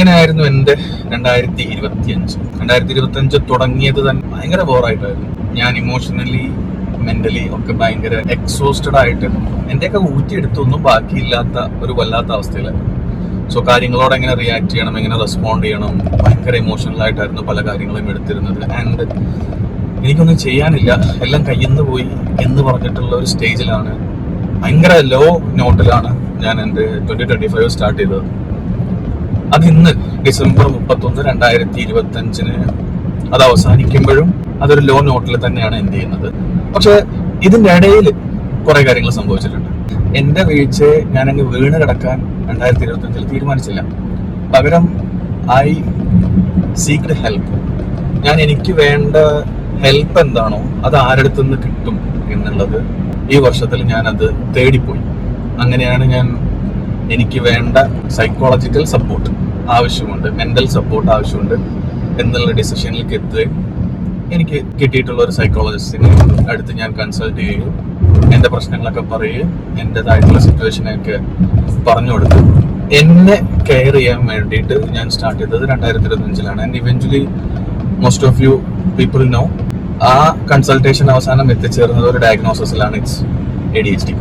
അങ്ങനെയായിരുന്നു എൻ്റെ 2025 തുടങ്ങിയത് തന്നെ ഭയങ്കര ബോറായിട്ടായിരുന്നു. ഞാൻ ഇമോഷണലി മെന്റലി ഒക്കെ ഭയങ്കര എക്സോസ്റ്റഡ് ആയിട്ട് എന്റെയൊക്കെ ഊറ്റിയെടുത്തൊന്നും ബാക്കിയില്ലാത്ത ഒരു വല്ലാത്ത അവസ്ഥയിലായിരുന്നു. സോ കാര്യങ്ങളോട് എങ്ങനെ റിയാക്ട് ചെയ്യണം, എങ്ങനെ റെസ്പോണ്ട് ചെയ്യണം, ഭയങ്കര ഇമോഷണൽ ആയിട്ടായിരുന്നു പല കാര്യങ്ങളും എടുത്തിരുന്നത്. ആൻഡ് എനിക്കൊന്നും ചെയ്യാനില്ല, എല്ലാം കയ്യിൽ നിന്ന് പോയി എന്ന് പറഞ്ഞിട്ടുള്ള ഒരു സ്റ്റേജിലാണ്, ഭയങ്കര ലോ നോട്ടിലാണ് ഞാൻ എൻ്റെ 2025 സ്റ്റാർട്ട് ചെയ്തത്. അത് ഇന്ന് ഡിസംബർ 31, 2025 അത് അവസാനിക്കുമ്പോഴും അതൊരു ലോ നോട്ടിൽ തന്നെയാണ് എൻഡ് ചെയ്യുന്നത്. പക്ഷെ ഇതിന്റെ ഇടയിൽ കുറെ കാര്യങ്ങൾ സംഭവിച്ചിട്ടുണ്ട്. എന്റെ വീഴ്ചയെ ഞാൻ അങ്ങ് വീണ് കിടക്കാൻ 2025 തീരുമാനിച്ചില്ല. പകരം ഐ സീക്ഡ് ഹെൽപ്പ്. ഞാൻ എനിക്ക് വേണ്ട ഹെൽപ്പ് എന്താണോ അത് ആരടുത്തു നിന്ന് കിട്ടും എന്നുള്ളത് ഈ വർഷത്തിൽ ഞാൻ അത് തേടിപ്പോയി. അങ്ങനെയാണ് ഞാൻ എനിക്ക് വേണ്ട സൈക്കോളജിക്കൽ സപ്പോർട്ട് ആവശ്യമുണ്ട്, മെന്റൽ സപ്പോർട്ട് ആവശ്യമുണ്ട് എന്നുള്ള ഡിസിഷനിലേക്ക് എത്തുകയും എനിക്ക് കിട്ടിയിട്ടുള്ള ഒരു സൈക്കോളജിസ്റ്റിനെ അടുത്ത് ഞാൻ കൺസൾട്ട് ചെയ്യുകയും എൻ്റെ പ്രശ്നങ്ങളൊക്കെ പറയുകയും എൻ്റെതായിട്ടുള്ള സിറ്റുവേഷനൊക്കെ പറഞ്ഞു കൊടുത്ത് എന്നെ കെയർ ചെയ്യാൻ വേണ്ടിയിട്ട് ഞാൻ സ്റ്റാർട്ട് ചെയ്തത് 2025 and eventually most of you people know ആ കൺസൾട്ടേഷൻ അവസാനം എത്തിച്ചേർന്നത് ഒരു ഡയഗ്നോസിസിലാണ്. It's ADHD.